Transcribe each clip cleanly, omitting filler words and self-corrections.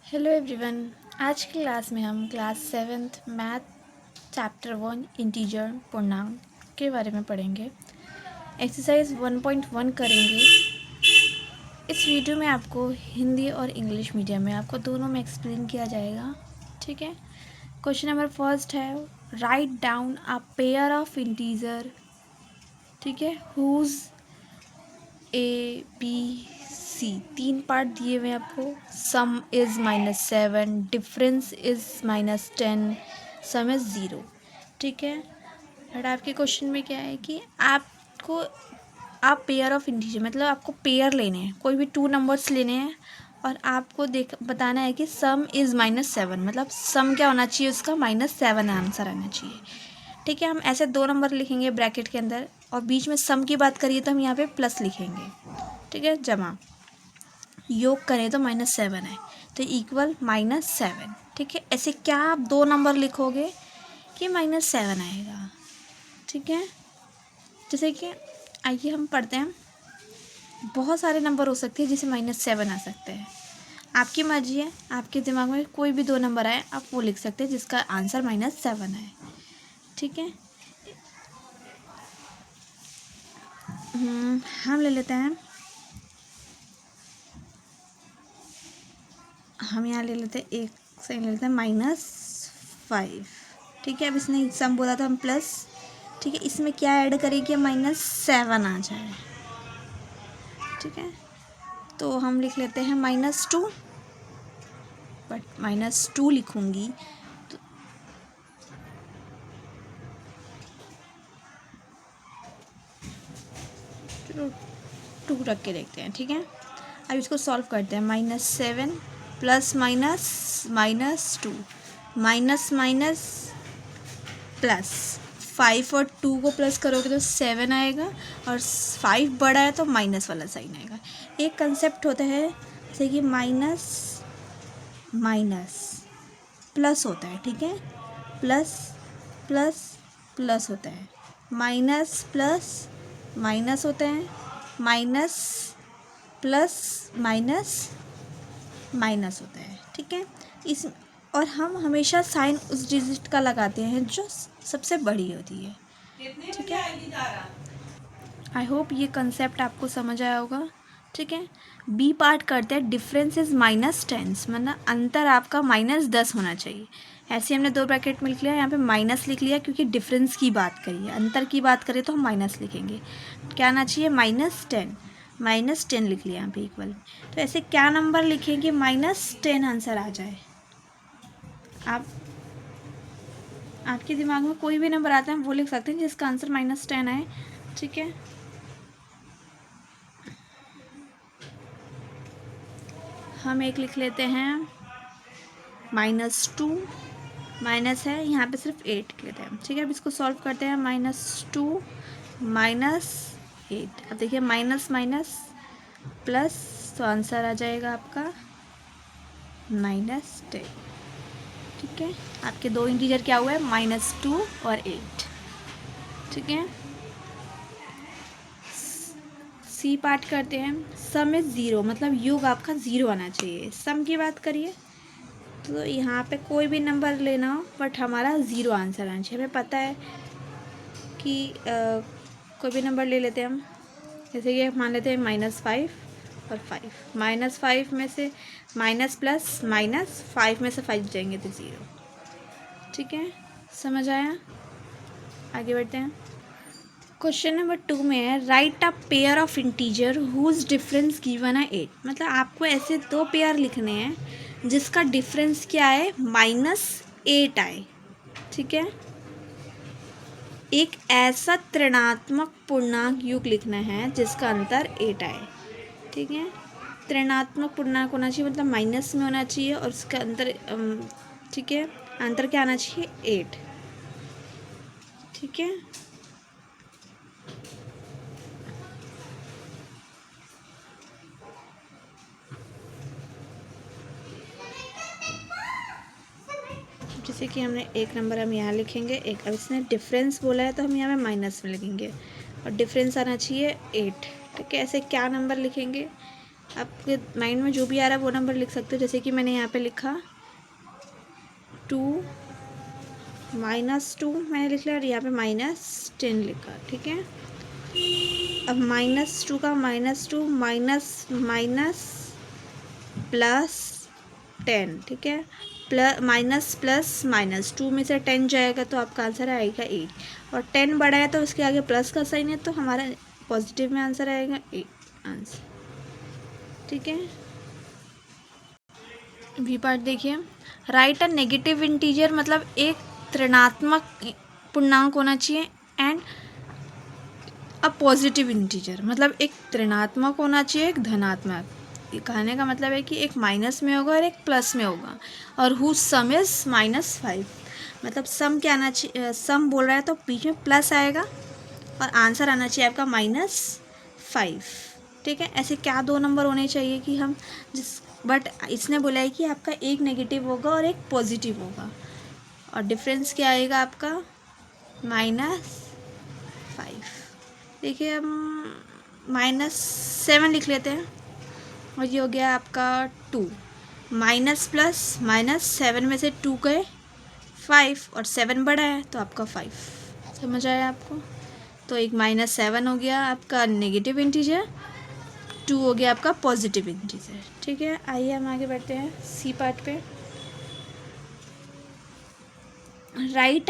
Hello everyone. आज की class में हम class 7th math chapter 1 integer पूर्णांक के बारे में पढ़ेंगे। एक्सरसाइज 1.1 करेंगे। इस वीडियो में आपको हिंदी और इंग्लिश मीडियम में आपको दोनों में एक्सप्लेन किया जाएगा। ठीक है। क्वेश्चन नंबर फर्स्ट है, write down a pair of integer. ठीक है, whose A B C, 3 part दिए हुए हैं आपको। Sum is -7, difference is -10, sum is 0। ठीक है। बट आपके क्वेश्चन में क्या है कि आप पेयर ऑफ इंटीजर मतलब आपको पेयर लेने हैं, कोई भी 2 नंबर्स लेने हैं और आपको बताना है कि सम इज़ -7 मतलब सम क्या होना चाहिए, उसका -7 आंसर आना चाहिए। ठीक है। हम ऐसे 2 नंबर लिखेंगे ब्रैकेट के अंदर और बीच में सम की बात करिए तो हम यहाँ पे प्लस लिखेंगे। ठीक है, जमा योग करें तो -7 है तो इक्वल -7। ठीक है। ऐसे क्या आप 2 नंबर लिखोगे कि -7 आएगा। ठीक है। जैसे कि आइए हम पढ़ते हैं, बहुत सारे नंबर हो सकते हैं जिसे -7 आ सकते हैं। आपकी मर्जी है, आपके दिमाग में कोई भी 2 नंबर आए आप वो लिख सकते हैं जिसका आंसर -7 है। ठीक है। हम ले लेते हैं, हम यहाँ ले लेते हैं एक से ले लेते हैं -5। ठीक है। अब इसने सम बोला था हम प्लस। ठीक है, इसमें क्या ऐड करेंगे, -7 आ जाए। ठीक है, तो हम लिख लेते हैं -2, बट -2 लिखूंगी तो चलो 2 रख के देखते हैं। ठीक है, अब इसको सॉल्व करते हैं। -7 प्लस -2 माइनस माइनस प्लस 5 और 2 को प्लस करोगे तो 7 आएगा और 5 बड़ा है तो माइनस वाला साइन आएगा। एक कंसेप्ट होता है जैसे कि माइनस माइनस प्लस होता है। ठीक है, प्लस प्लस प्लस होता है, माइनस प्लस माइनस होता है, माइनस प्लस माइनस माइनस होता है। ठीक है, इस और हम हमेशा साइन उस डिजिट का लगाते हैं जो सबसे बड़ी होती है। ठीक है, आई होप ये कंसेप्ट आपको समझ आया होगा। ठीक है, बी पार्ट करते हैं, डिफरेंस इज -10 मतलब अंतर आपका -10 होना चाहिए। ऐसे हमने 2 ब्रैकेट में लिख लिया, यहाँ पे माइनस लिख लिया क्योंकि डिफरेंस की बात करिए, अंतर की बात करें तो हम माइनस लिखेंगे। क्या आना चाहिए, -10 लिख लिया यहाँ पे इक्वल। तो ऐसे क्या नंबर लिखेंगे -10 आंसर आ जाए। आपके दिमाग में कोई भी नंबर आता है वो लिख सकते हैं जिसका आंसर -10 आए। ठीक है, हम एक लिख लेते हैं -2, माइनस है यहाँ पे सिर्फ 8 लिख लेते हैं। ठीक है, अब इसको सॉल्व करते हैं। -2 -8, अब देखिए माइनस माइनस प्लस तो आंसर आ जाएगा आपका -10। ठीक है, आपके 2 इंटीजर क्या हुआ है, -2 और 8। ठीक है, सी पार्ट करते हैं। सम इज 0 मतलब योग आपका 0 आना चाहिए। सम की बात करिए तो यहाँ पे कोई भी नंबर लेना हो बट हमारा 0 आंसर आना चाहिए। हमें पता है कि कोई भी नंबर ले लेते हैं हम, जैसे कि मान लेते हैं -5 और 5। -5 में से माइनस प्लस माइनस 5 में से 5 जाएंगे तो 0। ठीक है, समझ आया। आगे बढ़ते हैं। क्वेश्चन नंबर 2 में है, write a pair of integer whose difference given है 8। मतलब आपको ऐसे 2 पेयर लिखने हैं जिसका डिफरेंस क्या है, -8 आए। ठीक है, एक ऐसा ऋणात्मक पूर्णांक युग लिखना है जिसका अंतर 8 आए। ठीक है, ऋणात्मक पूर्णांक होना चाहिए मतलब माइनस में होना चाहिए और उसका अंतर ठीक है, अंतर क्या आना चाहिए, 8। ठीक है, जैसे कि हमने एक नंबर हम यहाँ लिखेंगे, एक अब इसने डिफरेंस बोला है तो हम यहाँ पे माइनस में लिखेंगे और डिफरेंस आना चाहिए 8। ठीक है, ऐसे क्या नंबर लिखेंगे, आपके माइंड में जो भी आ रहा है वो नंबर लिख सकते हो। जैसे कि मैंने यहाँ पे लिखा 2 -2 मैंने लिख लिया और यहाँ पे -10 लिखा, ठीक है। अब -2 का -2 माइनस माइनस +10, ठीक है। माइनस प्लस माइनस 2 में से 10 जाएगा तो आपका आंसर आएगा 8, और 10 बड़ा है तो उसके आगे प्लस का साइन है तो हमारा पॉजिटिव में आंसर आएगा 8 आंसर, ठीक है। बी पार्ट देखिए, राइट अ नेगेटिव इंटीजर, मतलब एक ऋणात्मक पूर्णांक होना चाहिए, एंड अ पॉजिटिव इंटीजर, मतलब एक ऋणात्मक होना चाहिए, एक धनात्मक। ये कहने का मतलब है कि एक माइनस में होगा और एक प्लस में होगा, और हुज सम इज -5, मतलब सम क्या आना चाहिए, सम बोल रहा है तो बीच में प्लस आएगा और आंसर आना चाहिए आपका -5, ठीक है। ऐसे क्या दो नंबर होने चाहिए कि हम बट इसने बोला है कि आपका एक नेगेटिव होगा और एक पॉजिटिव होगा, और डिफरेंस क्या आएगा आपका -5। देखिए हम -7 लिख लेते हैं, और ये हो गया आपका 2, माइनस प्लस -7 में से 2 गए 5, और 7 बड़ा है तो आपका 5, समझ आया आपको। तो एक -7 हो गया आपका नेगेटिव इंटीजर, 2 हो गया आपका पॉजिटिव इंटीजर, ठीक है। आइए हम आगे बढ़ते हैं सी पार्ट पे। Write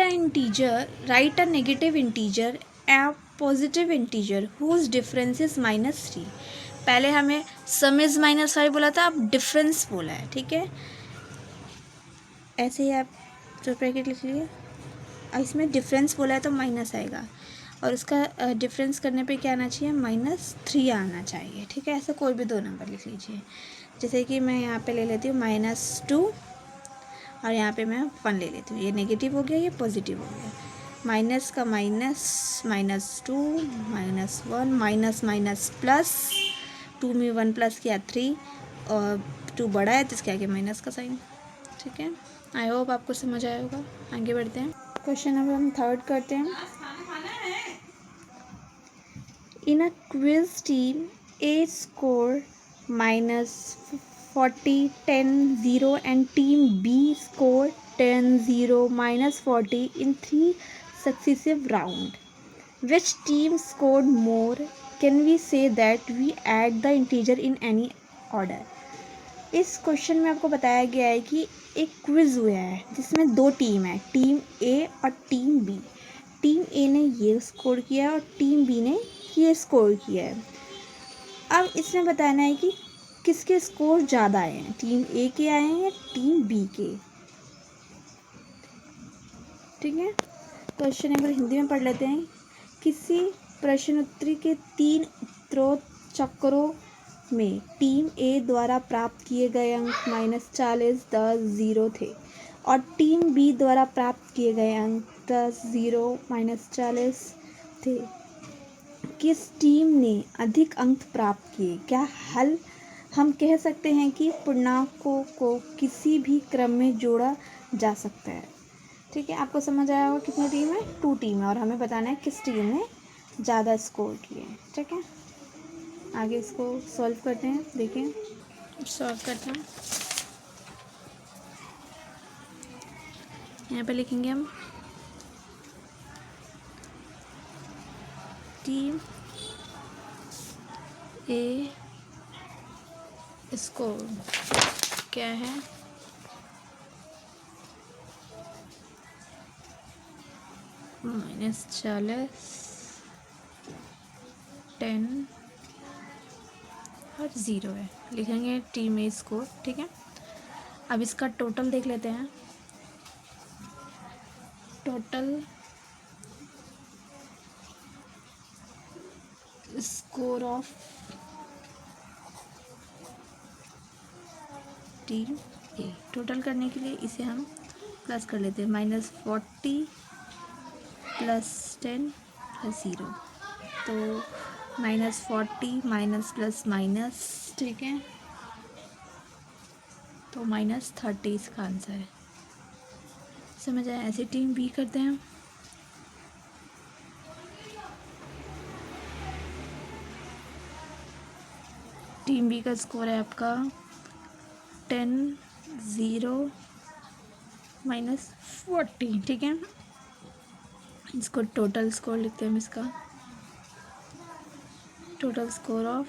a negative integer a positive integer whose difference is -3। पहले हमें सम इज -5 बोला था, अब डिफरेंस बोला है, ठीक है। ऐसे ही आप जो ब्रैकेट लिख लिए, इसमें डिफरेंस बोला है तो माइनस आएगा, और उसका डिफरेंस करने पे क्या आना चाहिए, -3 आना चाहिए, ठीक है। ऐसे कोई भी दो नंबर लिख लीजिए, जैसे कि मैं यहाँ पे ले लेती हूँ -2, और यहाँ पे मैं 1 ले लेती हूँ। ये नेगेटिव हो गया, ये पॉजिटिव हो गया, माइनस का माइनस -2 -1 माइनस माइनस प्लस, 2 में 1 प्लस किया 3, और 2 बड़ा है तो इसके आगे माइनस का साइन, ठीक है। आई होप आपको समझ आया होगा। आगे बढ़ते हैं, क्वेश्चन नंबर हम थर्ड करते हैं। In a quiz team A score -40 10-0 and team B scored 10-0 -40 in 3 successive rounds. Which team scored more? Can we say that we add the integer in any order? इस question में आपको बताया गया है कि एक क्विज हुआ है जिसमें दो टीम है, टीम ए और टीम बी। टीम ए ने ये स्कोर किया और टीम बी ने ये स्कोर किया है। अब इसमें बताना है कि किसके स्कोर ज़्यादा आए हैं, टीम ए के आए हैं या टीम बी के, ठीक है। क्वेश्चन एक बार हिंदी में पढ़ लेते हैं। किसी प्रश्नोत्तरी के 3 उत्तरोत्तर चक्रों में टीम ए द्वारा प्राप्त किए गए अंक -40 10 0 थे, और टीम बी द्वारा प्राप्त किए गए अंक 10 0 -40 थे। किस टीम ने अधिक अंक प्राप्त किए? क्या हल हम कह सकते हैं कि पूर्णांकों को किसी भी क्रम में जोड़ा जा सकता है, ठीक है। आपको समझ आया होगा कितनी टीम है, 2 टीम है, और हमें बताना है किस टीम ने ज़्यादा स्कोर किए, ठीक है। आगे इसको सॉल्व करते हैं, देखिए सॉल्व करते हैं। यहाँ पे लिखेंगे हम टीम ए स्कोर क्या है, -40 10 और 0 है, लिखेंगे टीम ए स्कोर, ठीक है। अब इसका टोटल देख लेते हैं। Total score of team A, total करने के लिए इसे हम प्लस कर लेते हैं, -40 + 10 + 0, तो -40 माइनस प्लस माइनस, ठीक है, तो -30 इसका आंसर है। समझ आया। ऐसे टीम बी करते हैं। टीम बी का स्कोर है आपका 10, 0, -40, ठीक है। इसको टोटल स्कोर लिखते हैं हम, इसका total score of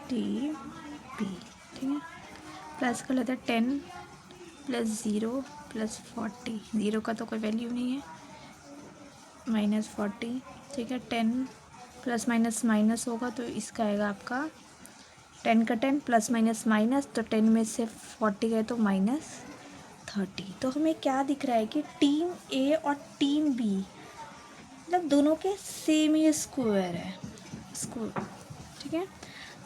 team B, ठीक है। प्लस कर लेते हैं 10 + 0 + 40, 0 का तो कोई वैल्यू नहीं है, -40, ठीक है। 10 प्लस माइनस माइनस होगा तो इसका आएगा आपका 10 का 10 प्लस माइनस माइनस, तो 10 में से 40 गए तो -30। तो हमें क्या दिख रहा है कि टीम ए और टीम बी मतलब दोनों के सेम ही स्कोर है, ठीक है।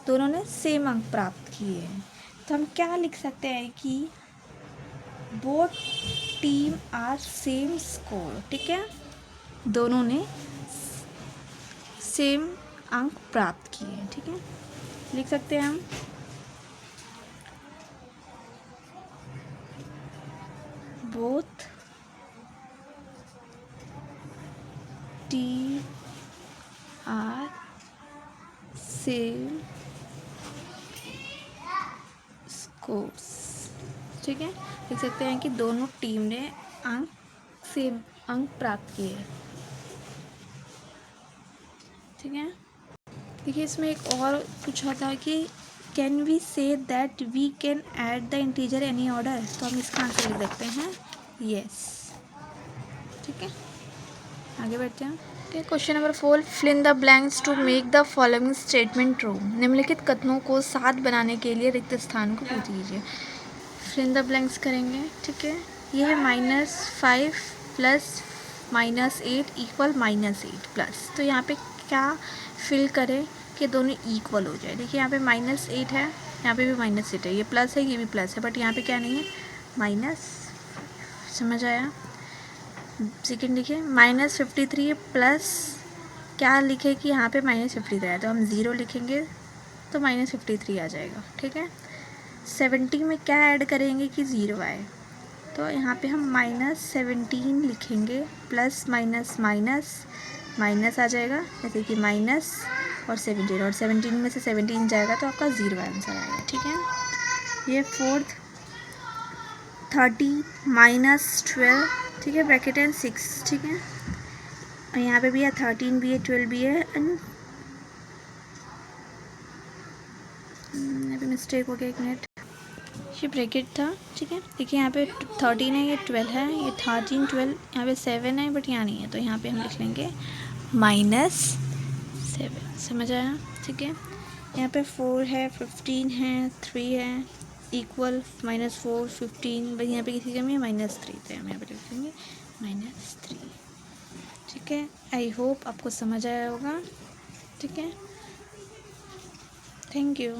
दोनों ने सेम अंक प्राप्त किए हैं। तो हम क्या लिख सकते हैं कि both team are same score, ठीक है। दोनों ने सेम अंक प्राप्त किए हैं, ठीक है। लिख सकते हैं हम both team are same scores, ठीक है। लिख सकते हैं कि दोनों टीम ने सेम अंक प्राप्त किए, ठीक है। देखिए इसमें एक और पूछा था कि can we say that we can add the integer any order, तो हम इसका आंसर लिख सकते हैं यस, ठीक है। आगे बढ़ते हैं। ठीक, question number 4, fill in the blanks to make the following statement true. निम्नलिखित कथनों को साध बनाने के लिए रिक्त स्थान को पूछ लीजिए। फिल इन द ब्लैंक्स करेंगे, ठीक है। ये है -5 + -8 = -8 प्लस, तो यहाँ पे क्या फिल करें कि दोनों इक्वल हो जाए। देखिए यहाँ पे -8 है, यहाँ पे भी -8 है, ये प्लस है, ये भी प्लस है, बट यहाँ पे क्या नहीं है, माइनस। समझ आया। सेकेंड देखिए -53 प्लस क्या लिखे कि यहाँ पे -53 है, तो हम 0 लिखेंगे तो -53 आ जाएगा, ठीक है। 70 में क्या ऐड करेंगे कि 0 आए, तो यहाँ पे हम -17 लिखेंगे, प्लस माइनस माइनस माइनस आ जाएगा, जैसे कि माइनस और 17, और 17 में से 17 जाएगा तो आपका 0 आंसर आएगा, ठीक है। ये फोर्थ 30 - 12, ठीक है, ब्रैकेट एंड 6, ठीक है। और यहाँ पे भी है 13 भी है, 12 भी है, एंड यहाँ पे मिस्टेक हो गया, एक मिनट, ये ब्रैकेट था, ठीक है। देखिए यहाँ पे 13 है, ये 12 है, ये 13 12, यहाँ पे 7 है बट यहाँ नहीं है, तो यहाँ पे हम लिख लेंगे -7। समझ आया, ठीक है। यहाँ पे 4 है, 15 है, 3 है, इक्वल -4 15, बस यहाँ पे किसी कमी है -3, तो हम यहाँ पे लिख लेंगे -3, ठीक है। आई होप आपको समझ आया होगा, ठीक है। Thank you.